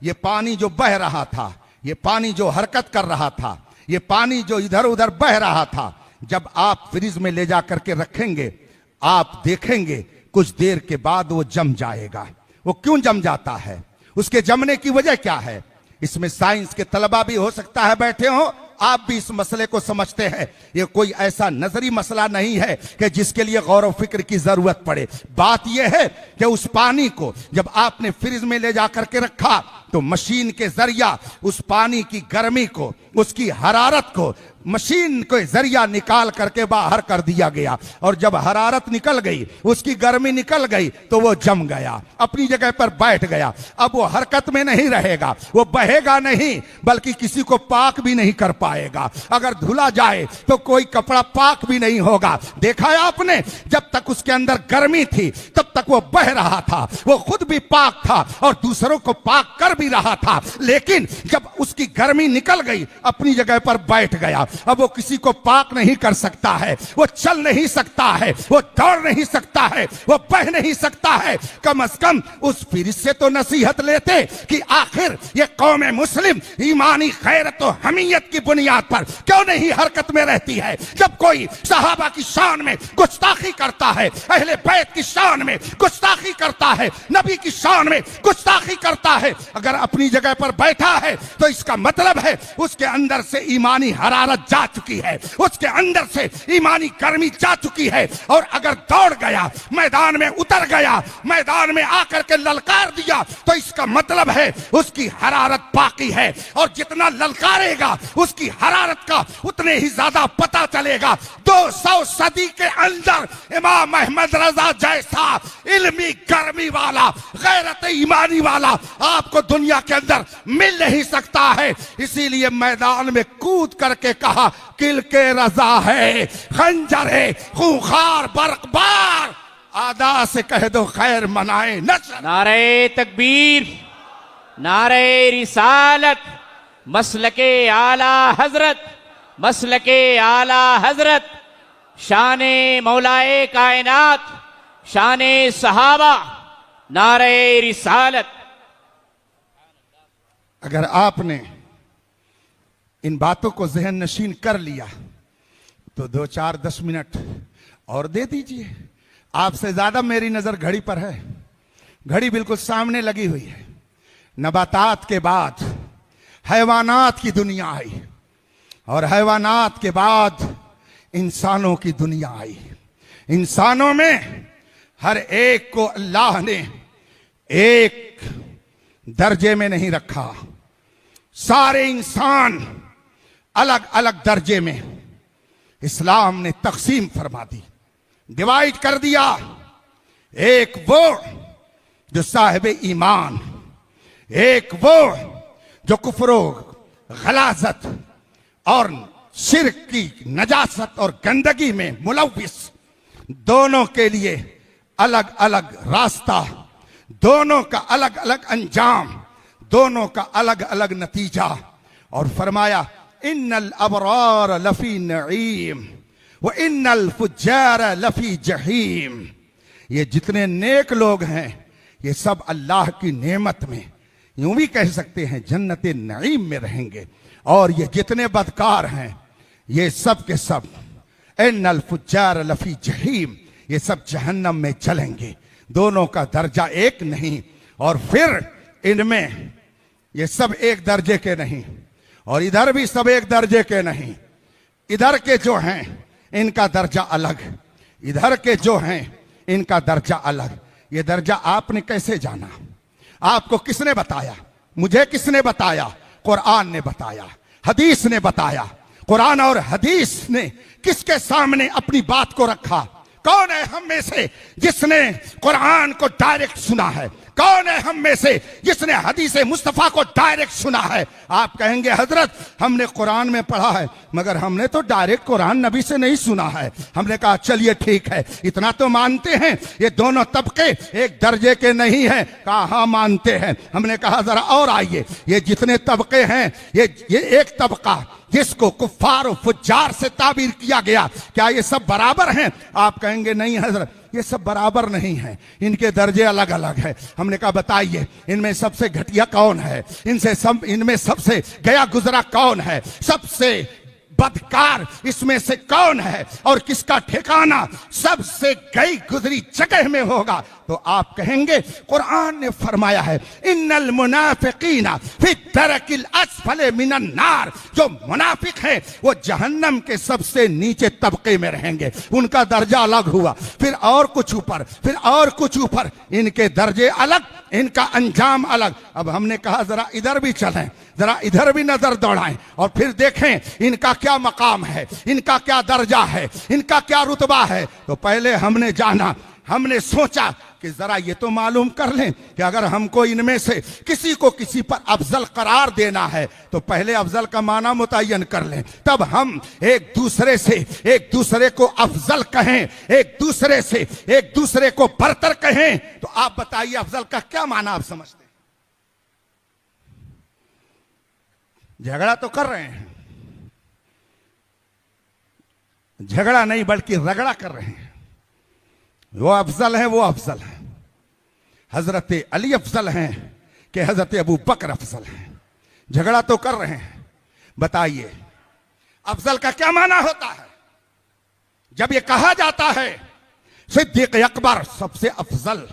ये पानी जो बह रहा था, ये पानी जो हरकत कर रहा था, ये पानी जो इधर उधर बह रहा था, जब आप फ्रिज में ले जा करके रखेंगे आप देखेंगे कुछ देर के बाद वो जम जाएगा। वो क्यों जम जाता है? उसके जमने की वजह क्या है? इसमें साइंस के तलबा भी हो सकता है बैठे हो, आप भी इस मसले को समझते हैं। ये कोई ऐसा नजरी मसला नहीं है कि जिसके लिए गौर व फिक्र की जरूरत पड़े। बात यह है कि उस पानी को जब आपने फ्रिज में ले जा करके रखा तो मशीन के जरिया उस पानी की गर्मी को, उसकी हरारत को मशीन के जरिया निकाल करके बाहर कर दिया गया। और जब हरारत निकल गई, उसकी गर्मी निकल गई, तो वो जम गया, अपनी जगह पर बैठ गया। अब वो हरकत में नहीं रहेगा, वो बहेगा नहीं, बल्कि किसी को पाक भी नहीं कर पाएगा। अगर धुला जाए तो कोई कपड़ा पाक भी नहीं होगा। देखा है आपने, जब तक उसके अंदर गर्मी थी तब तक वो बह रहा था, वो खुद भी पाक था और दूसरों को पाक कर भी रहा था। लेकिन जब उसकी गर्मी निकल गई, अपनी जगह पर बैठ गया, अब वो किसी को पाक नहीं कर सकता है, वो चल नहीं सकता है, वो दौड़ नहीं सकता है, वो बह नहीं सकता है। कम से कम उस पीर से तो नसीहत लेते कि आखिर ये कौम मुस्लिम ईमानी गैरत और हमीयत की बुनियाद पर क्यों नहीं हरकत में रहती है। जब कोई सहाबा की शान में गुस्ताखी करता है, अहले बैत की शान में गुस्ताखी करता है, नबी की शान में गुस्ताखी करता है, अगर अपनी जगह पर बैठा है तो इसका मतलब है उसके अंदर से ईमानी हरारत जा चुकी है, उसके अंदर से ईमानी गर्मी जा चुकी है। और अगर दौड़ गया, मैदान में उतर गया, मैदान में आकर के ललकार दिया, तो इसका मतलब है उसकी हरारत बाकी है। और जितना ललकारेगा उसकी हरारत का उतने ही ज्यादा पता चलेगा। 200 सदी के अंदर इमाम अहमद रजा जैसा इल्मी गर्मी वाला, गैरत ईमानी वाला आपको दुनिया के अंदर मिल नहीं सकता है। इसीलिए मैदान में कूद करके कहा, किल के रजा है, खंजर है, खूंखार बरकबार, आदा से कह दो खैर मनाए नशर।
नारे तकबीर, नारे रिसालत, मसलके आला हजरत, मसलके आला हजरत, शाने मौलाए कायनात, शाने सहाबा, नारे रिसालत।
अगर आपने इन बातों को जहन नशीन कर लिया तो 2-4-10 मिनट और दे दीजिए। आपसे ज्यादा मेरी नजर घड़ी पर है, घड़ी बिल्कुल सामने लगी हुई है। नबातात के बाद हैवानात की दुनिया आई और हैवानात के बाद इंसानों की दुनिया आई। इंसानों में हर एक को अल्लाह ने एक दर्जे में नहीं रखा, सारे इंसान अलग अलग दर्जे में इस्लाम ने तकसीम फरमा दी, डिवाइड कर दिया। एक वो जो साहिब ईमान, एक वो जो कुफ्रो गलाजत और शिर्क की नजासत और गंदगी में मुलव्विस, दोनों के लिए अलग अलग रास्ता, दोनों का अलग अलग अंजाम, दोनों का अलग अलग नतीजा। और फरमाया, इन्नल अबरार लफी नईम व इन्नल फुज्जार लफी जहीम। ये जितने नेक लोग हैं ये सब अल्लाह की नेमत में, यूं भी कह सकते हैं जन्नत नईम में रहेंगे। और ये जितने बदकार हैं ये सब के सब इन्नल फुज्जार लफी जहीम, ये सब जहन्नम में चलेंगे। दोनों का दर्जा एक नहीं। और फिर इनमें ये सब एक दर्जे के नहीं और इधर भी सब एक दर्जे के नहीं। इधर के जो हैं इनका दर्जा अलग, इधर के जो हैं इनका दर्जा अलग। ये दर्जा आपने कैसे जाना? आपको किसने बताया? मुझे किसने बताया? कुरान ने बताया, हदीस ने बताया। कुरान और हदीस ने किसके सामने अपनी बात को रखा? कौन है हम में से जिसने कुरान को डायरेक्ट सुना है? कौन है हम में से जिसने हदीस मुस्तफा को डायरेक्ट सुना है? आप कहेंगे हजरत हमने कुरान में पढ़ा है मगर हमने तो डायरेक्ट कुरान नबी से नहीं सुना है। हमने कहा चलिए ठीक है, इतना तो मानते हैं ये दोनों तबके एक दर्जे के नहीं हैं। कहा हाँ मानते हैं। हमने कहा जरा और आइए, ये जितने तबके हैं ये एक तबका जिसको कुफ्फार और फुज्जार से ताबीर किया गया, क्या ये सब बराबर हैं? आप कहेंगे नहीं हजरत ये सब बराबर नहीं है, इनके दर्जे अलग अलग है। हमने कहा बताइए इनमें सबसे घटिया कौन है? इनमें सबसे गया गुजरा कौन है? सबसे बदकार इसमें से कौन है? और किसका ठिकाना सबसे गई गुजरी जगह में होगा? तो आप कहेंगे कुरान ने फरमाया है इन्नल मुनाफिकीना फी दरकिल अस्फले मिनन नार। जो मुनाफिक हैं वो जहन्नम के सबसे नीचे तबके में रहेंगे, उनका दर्जा अलग हुआ। फिर और कुछ ऊपर, फिर और कुछ ऊपर, इनके दर्जे अलग, इनका अंजाम अलग। अब हमने कहा जरा इधर भी चलें, जरा इधर भी नजर दौड़ाएं और फिर देखें इनका क्या मकाम है, इनका क्या दर्जा है, इनका क्या रुतबा है। तो पहले हमने जाना, हमने सोचा कि जरा ये तो मालूम कर लें कि अगर हमको इनमें से किसी को किसी पर अफजल करार देना है तो पहले अफजल का माना मुतय्यन कर लें, तब हम एक दूसरे से एक दूसरे को अफजल कहें, एक दूसरे से एक दूसरे को बरतर कहें। तो आप बताइए अफजल का क्या माना आप समझते हैं? झगड़ा तो कर रहे हैं,
झगड़ा नहीं बल्कि रगड़ा कर रहे हैं। वो अफजल है, वो अफजल है। हजरत अली अफजल हैं कि हजरत अबू बकर अफजल हैं। झगड़ा तो कर रहे हैं। बताइए अफजल का क्या माना होता है? जब ये कहा जाता है सिद्दीक अकबर सबसे अफजल,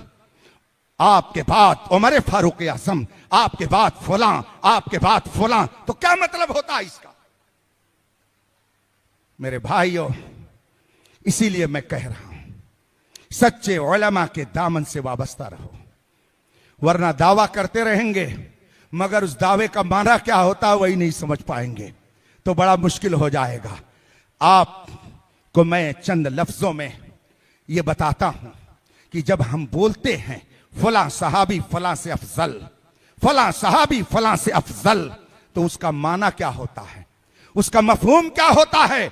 आपके बाद उमर फारूक आजम, आपके बाद फलां, आपके बाद फलां, तो क्या मतलब होता है इसका? मेरे भाइयों, इसीलिए मैं कह रहा हूं सच्चे उलमा के दामन से वाबस्ता रहो, वरना दावा करते रहेंगे मगर उस दावे का माना क्या होता है वही नहीं समझ पाएंगे, तो बड़ा मुश्किल हो जाएगा। आपको मैं चंद लफ्जों में ये बताता हूं कि जब हम बोलते हैं फलां सहाबी फलां से अफजल, फलां सहाबी फलां से अफजल, तो उसका माना क्या होता है, उसका मफहूम क्या होता है,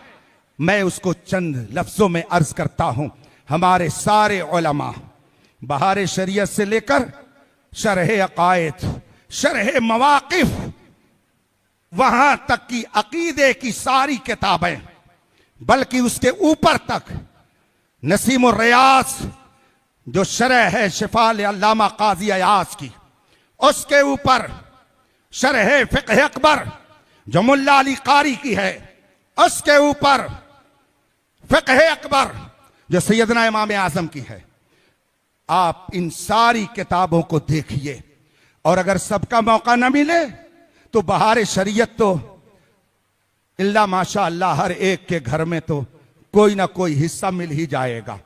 मैं उसको चंद लफ्जों में अर्ज करता हूं। हमारे सारे उलमा बहार शरीयत से लेकर शरह अकायद, शरह मवाकिफ, वहां तक की अकीदे की सारी किताबें, बल्कि उसके ऊपर तक नसीम और रियाज जो शरह है शिफाल अल्लामा काजी अयाज की, उसके ऊपर शरह फिक़ह अकबर जो मुल्ला अली कारी की है, उसके ऊपर फिक़ह अकबर जो सैयदना इमाम आजम की है। आप इन सारी किताबों को देखिए, और अगर सबका मौका न मिले तो बहार शरीयत तो इल्ला माशा अल्लाह हर एक के घर में तो कोई ना कोई हिस्सा मिल ही जाएगा।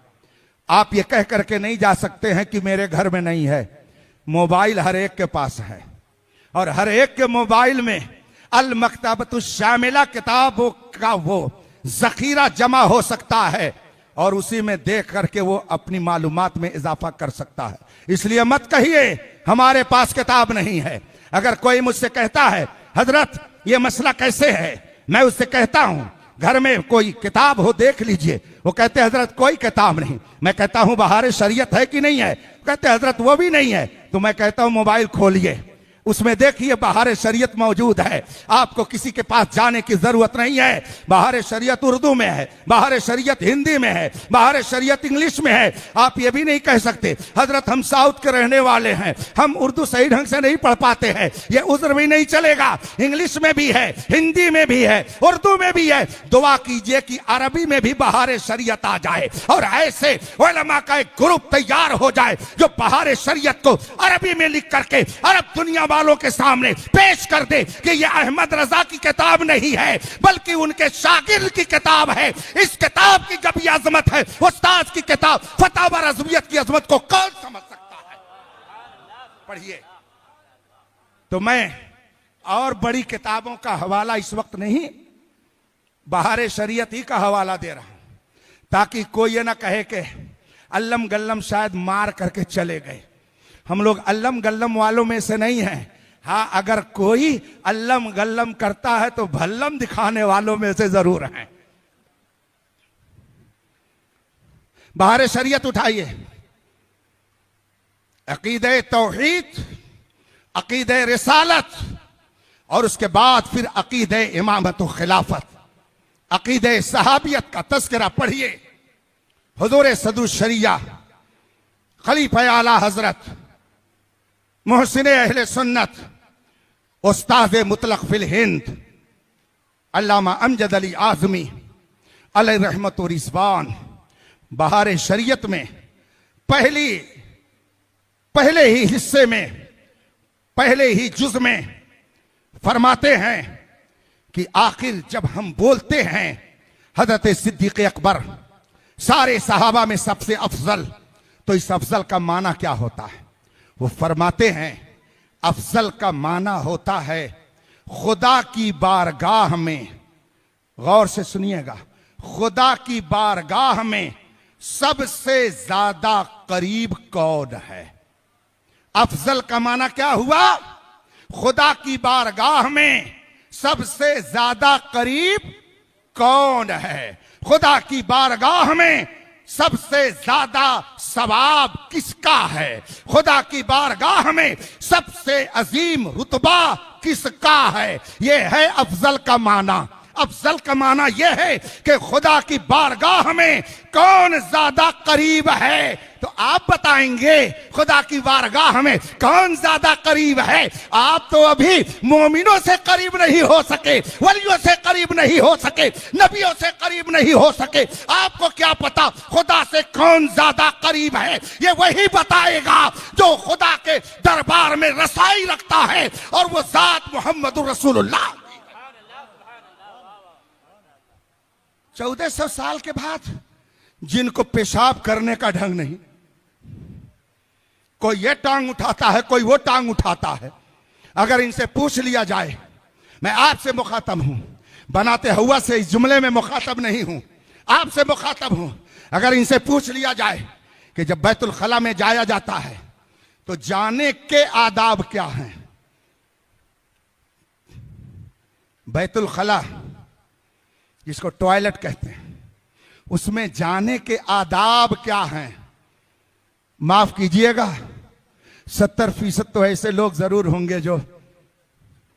आप ये कह करके नहीं जा सकते हैं कि मेरे घर में नहीं है। मोबाइल हर एक के पास है, और हर एक के मोबाइल में अल मकतबतुश शामिला किताबों का वो जखीरा जमा हो सकता है, और उसी में देख करके वो अपनी मालूमात में इजाफा कर सकता है। इसलिए मत कहिए हमारे पास किताब नहीं है। अगर कोई मुझसे कहता है हजरत ये मसला कैसे है, मैं उससे कहता हूं घर में कोई किताब हो देख लीजिए, वो कहते हैं हजरत कोई किताब नहीं। मैं कहता हूं बहार शरीयत है कि नहीं है, कहते हैं हजरत वो भी नहीं है। तो मैं कहता हूं मोबाइल खोलिए, उसमें देखिए बहार शरीयत मौजूद है। आपको किसी के पास जाने की जरूरत नहीं है। बहार शरीयत उर्दू में है, बहार शरीयत हिंदी में है, बहार शरीयत इंग्लिश में है। आप ये भी नहीं कह सकते हजरत हम साउथ के रहने वाले हैं, हम उर्दू सही ढंग से नहीं पढ़ पाते हैं, ये उज्र भी नहीं चलेगा। इंग्लिश में भी है, हिंदी में भी है, उर्दू में भी है। दुआ कीजिए कि अरबी में भी बहार शरीयत आ जाए, और ऐसे उलमा का एक ग्रुप तैयार हो जाए जो बहार शरीयत को अरबी में लिख करके अरब दुनिया वालों के सामने पेश कर दे कि ये अहमद रजा की किताब नहीं है बल्कि उनके शागिर्द की किताब है। इस किताब की जब ये अजमत है, उस्ताद की किताब फतावा रज़वियत की अजमत को कौन समझ सकता है? पढ़िए। तो मैं और बड़ी किताबों का हवाला इस वक्त नहीं, बहार शरीयत ही का हवाला दे रहा हूं, ताकि कोई ये ना कहे कि अल्लम गल्लम शायद मार करके चले गए। हम लोग अल्लम गल्लम वालों में से नहीं हैं। हाँ, अगर कोई अल्लम गल्लम करता है तो भल्लम दिखाने वालों में से जरूर हैं। बहार शरीयत उठाइए, अकीदे तौहीद, अकीदे रिसालत, और उसके बाद फिर अकीदे इमामत व खिलाफत, अकीदे सहाबियत का तज़किरा पढ़िए। हुजूर सदरुल शरिया खलीफा आला हजरत मोहसिन अहले सुन्नत उस्ताद मुतलक फिल हिंद अल्लामा अमजद अली आज़मी अलैहि रहमत व रिज़वान बहार शरीयत में पहले ही हिस्से में, पहले ही जुज में फरमाते हैं कि आखिर जब हम बोलते हैं हजरत सिद्दीक अकबर सारे सहाबा में सबसे अफजल, तो इस अफजल का माना क्या होता है? वो फरमाते हैं अफजल का माना होता है खुदा की बारगाह में, गौर से सुनिएगा, खुदा की बारगाह में सबसे ज्यादा करीब कौन है? अफजल का माना क्या हुआ? खुदा की बारगाह में सबसे ज्यादा करीब कौन है? खुदा की बारगाह में सबसे ज्यादा सवाब किसका है? खुदा की बारगाह में सबसे अजीम रुतबा किसका है? यह है अफजल का माना। अफजल का माना यह है कि खुदा की बारगाह में कौन ज्यादा करीब है। तो आप बताएंगे खुदा की बारगाह में कौन ज्यादा करीब है। आप तो अभी मोमिनों से करीब नहीं हो सके, वलियों से करीब नहीं हो सके, नबियों से करीब नहीं हो सके। आपको क्या पता खुदा से कौन ज्यादा करीब है। ये वही बताएगा जो खुदा के दरबार में रसाई रखता है, और वो जात मोहम्मद रसूलुल्लाह। 1400 साल के बाद जिनको पेशाब करने का ढंग नहीं, कोई ये टांग उठाता है, कोई वो टांग उठाता है। अगर इनसे पूछ लिया जाए, मैं आपसे मुखातब हूं, बनाते हुआ से इस जुमले में मुखातब नहीं हूं, आपसे मुखातब हूं। अगर इनसे पूछ लिया जाए कि जब बैतुल खला में जाया जाता है तो जाने के आदाब क्या हैं। बैतुल खला जिसको टॉयलेट कहते हैं, उसमें जाने के आदाब क्या हैं। माफ कीजिएगा, 70% तो ऐसे लोग जरूर होंगे जो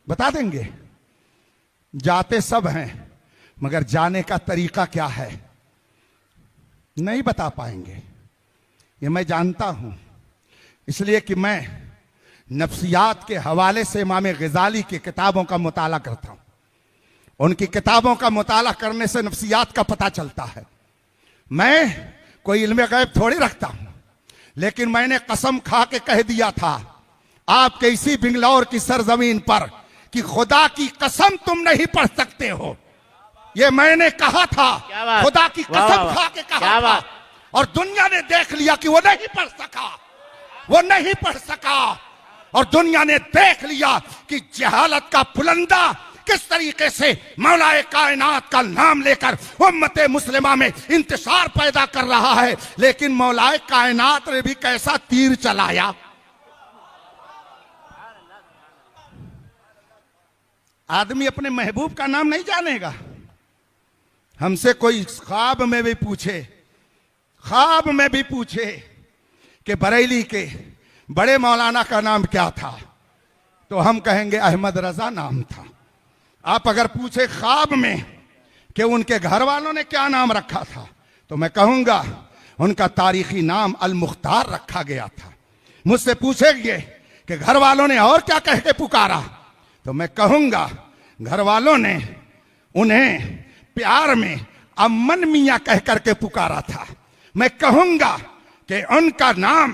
बता देंगे। जाते सब हैं, मगर जाने का तरीका क्या है नहीं बता पाएंगे। ये मैं जानता हूं, इसलिए कि मैं नफ्सियात के हवाले से इमाम गजाली की किताबों का मुताला करता हूं। उनकी किताबों का मुताला करने से नफ्सियात का पता चलता है। मैं कोई इल्म गैब थोड़ी रखता हूं, लेकिन मैंने कसम खा के कह दिया था आपके इसी बिंगलौर की सरजमीन पर कि खुदा की कसम तुम नहीं पढ़ सकते हो। ये मैंने कहा था, खुदा की कसम खा के कहा था, और दुनिया ने देख लिया कि वो नहीं पढ़ सका, वो नहीं पढ़ सका। और दुनिया ने देख लिया कि जहालत का पुलंदा किस तरीके से मौलाए कायनात का नाम लेकर उम्मत मुस्लिमा में इंतशार पैदा कर रहा है। लेकिन मौलाए कायनात ने भी कैसा तीर चलाया। आदमी अपने महबूब का नाम नहीं जानेगा। हमसे कोई ख्वाब में भी पूछे, ख्वाब में भी पूछे कि बरेली के बड़े मौलाना का नाम क्या था, तो हम कहेंगे अहमद रजा नाम था। आप अगर पूछे ख्वाब में कि उनके घर वालों ने क्या नाम रखा था, तो मैं कहूंगा उनका तारीखी अल मुख्तार रखा गया था। मुझसे पूछेंगे कि घर वालों ने और क्या कह के पुकारा, तो मैं कहूंगा घर वालों ने उन्हें प्यार में अमन मियां कह करके पुकारा था। मैं कहूंगा कि उनका नाम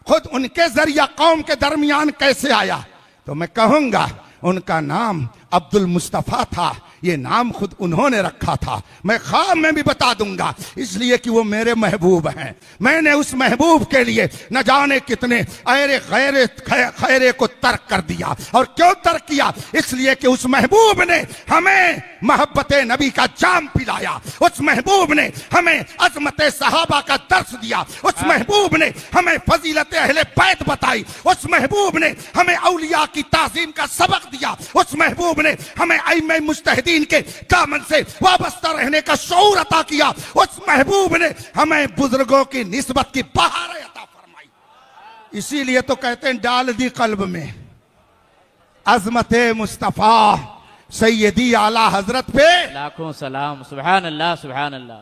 खुद उनके जरिया कौम के दरमियान कैसे आया, तो मैं कहूंगा उनका नाम अब्दुल मुस्तफा था। ये नाम खुद उन्होंने रखा था। मैं ख्वाब में भी बता दूंगा, इसलिए कि वो मेरे महबूब हैं। मैंने उस महबूब के लिए न जाने कितने ऐरे गैरे खैरे को तर्क कर दिया। और क्यों तर्क किया? इसलिए कि उस महबूब ने हमें मोहब्बत नबी का जाम पिलाया। उस महबूब ने हमें अजमत सहाबा का दर्स दिया। उस महबूब ने हमें फजीलत अहले बैत बताई। उस महबूब ने हमें औलिया की ताजीम का सबक दिया। उस महबूब ने हमें अइम्मे मुज्तहिदीन के दामन से वाबस्ता रहने का शऊर अता किया। उस महबूब ने हमें बुजुर्गों की निस्बत की बहार अता फरमाई। इसीलिए तो कहते हैं डाल दी कल्ब में अजमत मुस्तफा सैयदी आला हजरत पे
लाखों सलाम। सुभान अल्लाह, सुभान अल्लाह।